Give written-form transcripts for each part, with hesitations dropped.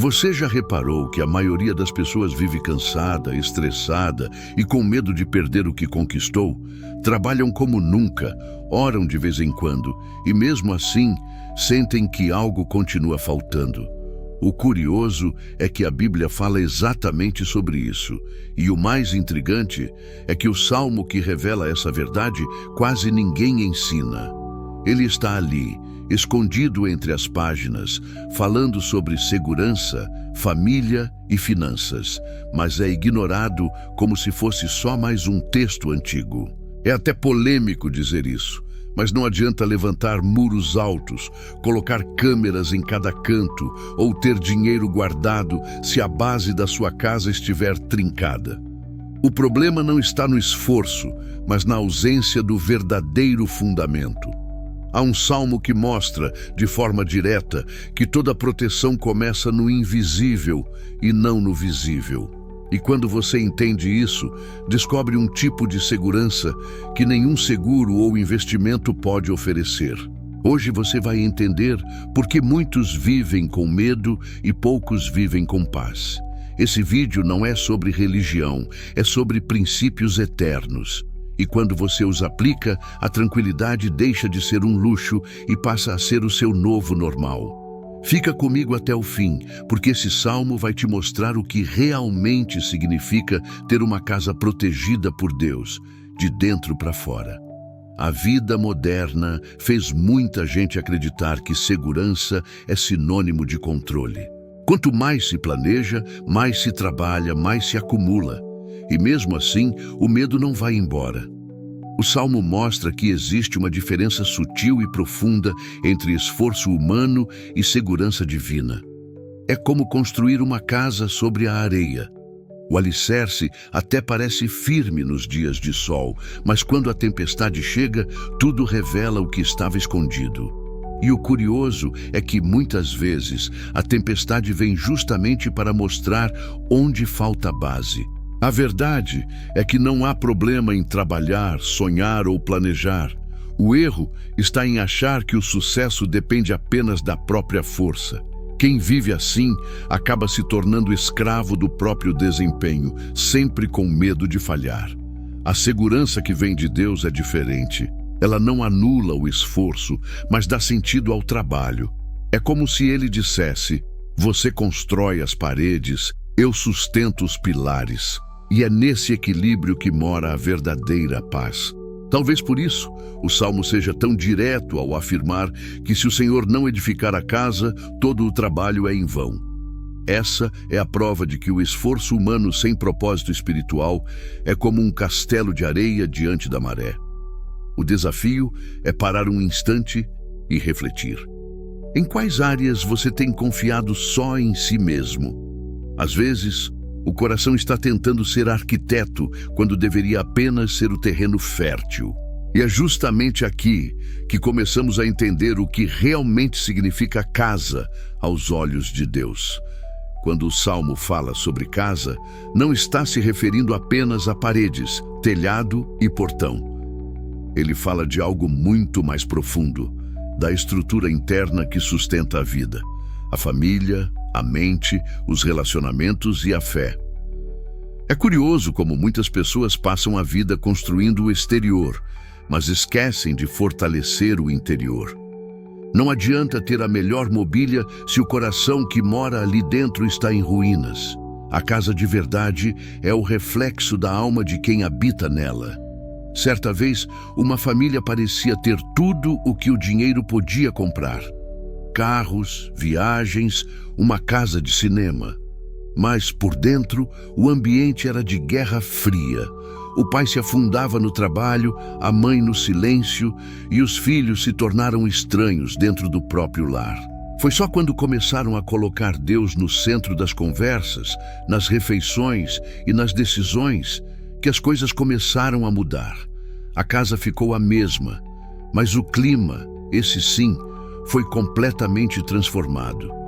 Você já reparou que a maioria das pessoas vive cansada, estressada e com medo de perder o que conquistou? Trabalham como nunca, oram de vez em quando e mesmo assim sentem que algo continua faltando. O curioso é que a Bíblia fala exatamente sobre isso. E o mais intrigante é que o salmo que revela essa verdade quase ninguém ensina. Ele está ali, escondido entre as páginas, falando sobre segurança, família e finanças, mas é ignorado como se fosse só mais um texto antigo. É até polêmico dizer isso, mas não adianta levantar muros altos, colocar câmeras em cada canto ou ter dinheiro guardado se a base da sua casa estiver trincada. O problema não está no esforço, mas na ausência do verdadeiro fundamento. Há um salmo que mostra, de forma direta, que toda proteção começa no invisível e não no visível. E quando você entende isso, descobre um tipo de segurança que nenhum seguro ou investimento pode oferecer. Hoje você vai entender por que muitos vivem com medo e poucos vivem com paz. Esse vídeo não é sobre religião, é sobre princípios eternos. E quando você os aplica, a tranquilidade deixa de ser um luxo e passa a ser o seu novo normal. Fica comigo até o fim, porque esse salmo vai te mostrar o que realmente significa ter uma casa protegida por Deus, de dentro para fora. A vida moderna fez muita gente acreditar que segurança é sinônimo de controle. Quanto mais se planeja, mais se trabalha, mais se acumula. E mesmo assim, o medo não vai embora. O Salmo mostra que existe uma diferença sutil e profunda entre esforço humano e segurança divina. É como construir uma casa sobre a areia. O alicerce até parece firme nos dias de sol, mas quando a tempestade chega, tudo revela o que estava escondido. E o curioso é que, muitas vezes, a tempestade vem justamente para mostrar onde falta a base. A verdade é que não há problema em trabalhar, sonhar ou planejar. O erro está em achar que o sucesso depende apenas da própria força. Quem vive assim acaba se tornando escravo do próprio desempenho, sempre com medo de falhar. A segurança que vem de Deus é diferente. Ela não anula o esforço, mas dá sentido ao trabalho. É como se ele dissesse: você constrói as paredes, eu sustento os pilares. E é nesse equilíbrio que mora a verdadeira paz. Talvez por isso, o Salmo seja tão direto ao afirmar que se o Senhor não edificar a casa, todo o trabalho é em vão. Essa é a prova de que o esforço humano sem propósito espiritual é como um castelo de areia diante da maré. O desafio é parar um instante e refletir. Em quais áreas você tem confiado só em si mesmo? Às vezes, o coração está tentando ser arquiteto quando deveria apenas ser o terreno fértil. E é justamente aqui que começamos a entender o que realmente significa casa aos olhos de Deus. Quando o Salmo fala sobre casa, não está se referindo apenas a paredes, telhado e portão. Ele fala de algo muito mais profundo, da estrutura interna que sustenta a vida, a família, a mente, os relacionamentos e a fé. É curioso como muitas pessoas passam a vida construindo o exterior, mas esquecem de fortalecer o interior. Não adianta ter a melhor mobília se o coração que mora ali dentro está em ruínas. A casa de verdade é o reflexo da alma de quem habita nela. Certa vez, uma família parecia ter tudo o que o dinheiro podia comprar: carros, viagens, uma casa de cinema. Mas, por dentro, o ambiente era de guerra fria. O pai se afundava no trabalho, a mãe no silêncio, e os filhos se tornaram estranhos dentro do próprio lar. Foi só quando começaram a colocar Deus no centro das conversas, nas refeições e nas decisões, que as coisas começaram a mudar. A casa ficou a mesma, mas o clima, esse sim, foi completamente transformado.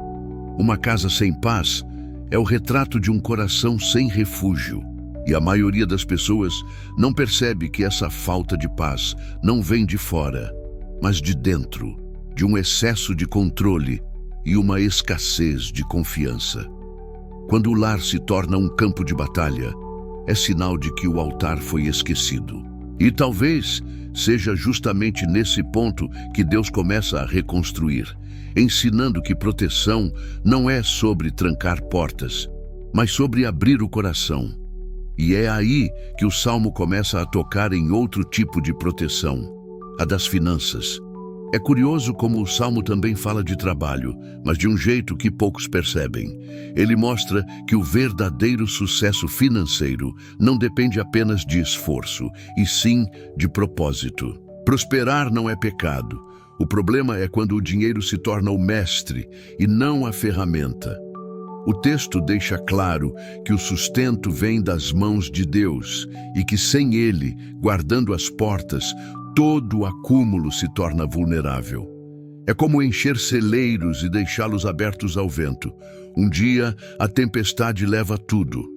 Uma casa sem paz é o retrato de um coração sem refúgio. E a maioria das pessoas não percebe que essa falta de paz não vem de fora, mas de dentro, de um excesso de controle, e uma escassez de confiança. Quando o lar se torna um campo de batalha, é sinal de que o altar foi esquecido. E talvez seja justamente nesse ponto que Deus começa a reconstruir, ensinando que proteção não é sobre trancar portas, mas sobre abrir o coração. E é aí que o Salmo começa a tocar em outro tipo de proteção, a das finanças. É curioso como o Salmo também fala de trabalho, mas de um jeito que poucos percebem. Ele mostra que o verdadeiro sucesso financeiro não depende apenas de esforço, e sim de propósito. Prosperar não é pecado. O problema é quando o dinheiro se torna o mestre e não a ferramenta. O texto deixa claro que o sustento vem das mãos de Deus e que sem Ele, guardando as portas, todo o acúmulo se torna vulnerável. É como encher celeiros e deixá-los abertos ao vento. Um dia, a tempestade leva tudo.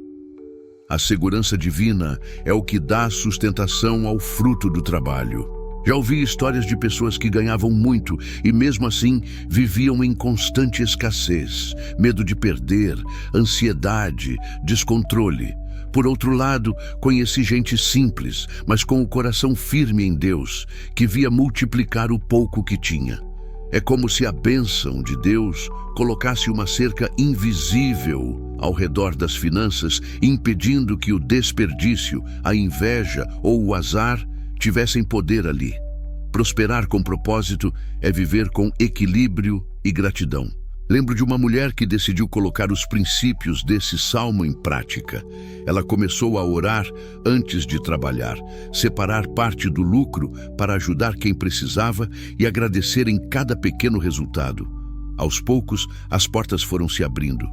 A segurança divina é o que dá sustentação ao fruto do trabalho. Já ouvi histórias de pessoas que ganhavam muito e mesmo assim viviam em constante escassez, medo de perder, ansiedade, descontrole. Por outro lado, conheci gente simples, mas com o coração firme em Deus, que via multiplicar o pouco que tinha. É como se a bênção de Deus colocasse uma cerca invisível ao redor das finanças, impedindo que o desperdício, a inveja ou o azar tivessem poder ali. Prosperar com propósito é viver com equilíbrio e gratidão. Lembro de uma mulher que decidiu colocar os princípios desse salmo em prática. Ela começou a orar antes de trabalhar, separar parte do lucro para ajudar quem precisava e agradecer em cada pequeno resultado. Aos poucos, as portas foram se abrindo.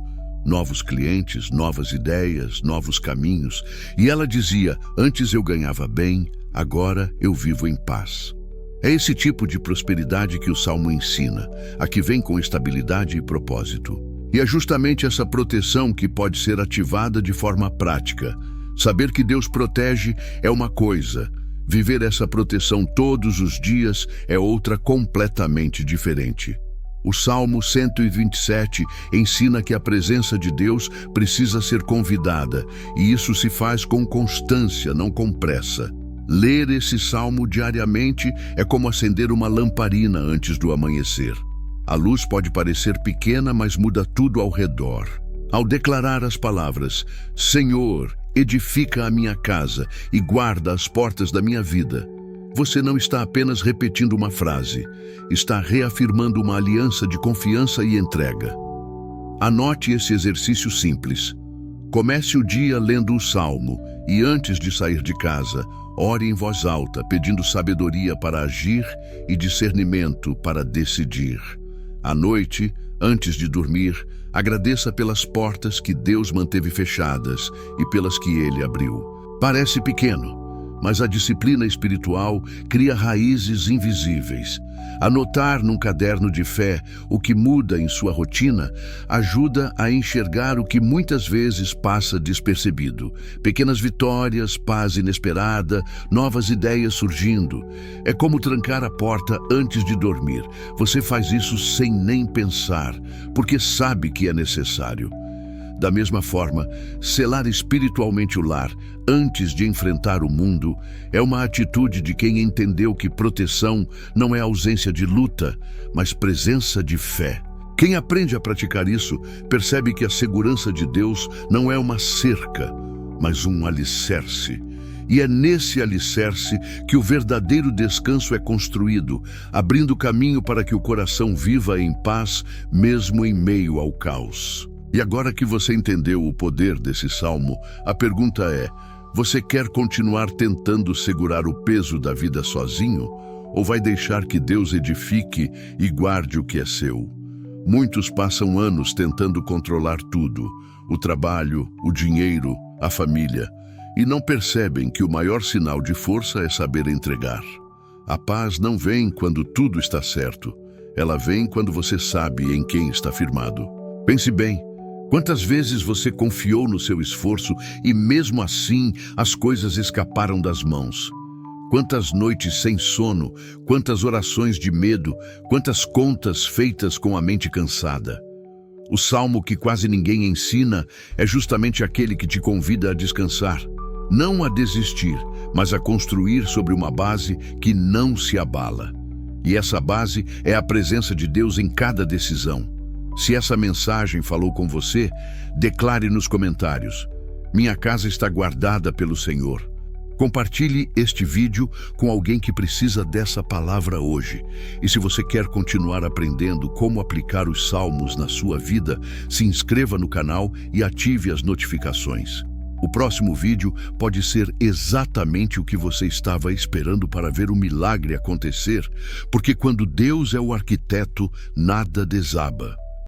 Novos clientes, novas ideias, novos caminhos. E ela dizia, antes eu ganhava bem, agora eu vivo em paz. É esse tipo de prosperidade que o Salmo ensina, a que vem com estabilidade e propósito. E é justamente essa proteção que pode ser ativada de forma prática. Saber que Deus protege é uma coisa, viver essa proteção todos os dias é outra completamente diferente. O Salmo 127 ensina que a presença de Deus precisa ser convidada, e isso se faz com constância, não com pressa. Ler esse salmo diariamente é como acender uma lamparina antes do amanhecer. A luz pode parecer pequena, mas muda tudo ao redor. Ao declarar as palavras, Senhor, edifica a minha casa e guarda as portas da minha vida, você não está apenas repetindo uma frase, está reafirmando uma aliança de confiança e entrega. Anote esse exercício simples. Comece o dia lendo o salmo e antes de sair de casa, ore em voz alta, pedindo sabedoria para agir e discernimento para decidir. À noite, antes de dormir, agradeça pelas portas que Deus manteve fechadas e pelas que Ele abriu. Parece pequeno, mas a disciplina espiritual cria raízes invisíveis. Anotar num caderno de fé o que muda em sua rotina ajuda a enxergar o que muitas vezes passa despercebido. Pequenas vitórias, paz inesperada, novas ideias surgindo. É como trancar a porta antes de dormir. Você faz isso sem nem pensar, porque sabe que é necessário. Da mesma forma, selar espiritualmente o lar antes de enfrentar o mundo é uma atitude de quem entendeu que proteção não é ausência de luta, mas presença de fé. Quem aprende a praticar isso percebe que a segurança de Deus não é uma cerca, mas um alicerce. E é nesse alicerce que o verdadeiro descanso é construído, abrindo caminho para que o coração viva em paz, mesmo em meio ao caos. E agora que você entendeu o poder desse salmo, a pergunta é: você quer continuar tentando segurar o peso da vida sozinho? Ou vai deixar que Deus edifique e guarde o que é seu? Muitos passam anos tentando controlar tudo: o trabalho, o dinheiro, a família, e não percebem que o maior sinal de força é saber entregar. A paz não vem quando tudo está certo, ela vem quando você sabe em quem está firmado. Pense bem. Quantas vezes você confiou no seu esforço e mesmo assim as coisas escaparam das mãos? Quantas noites sem sono, quantas orações de medo, quantas contas feitas com a mente cansada. O salmo que quase ninguém ensina é justamente aquele que te convida a descansar. Não a desistir, mas a construir sobre uma base que não se abala. E essa base é a presença de Deus em cada decisão. Se essa mensagem falou com você, declare nos comentários: minha casa está guardada pelo Senhor. Compartilhe este vídeo com alguém que precisa dessa palavra hoje. E se você quer continuar aprendendo como aplicar os salmos na sua vida, se inscreva no canal e ative as notificações. O próximo vídeo pode ser exatamente o que você estava esperando para ver o milagre acontecer, porque quando Deus é o arquiteto, nada desaba.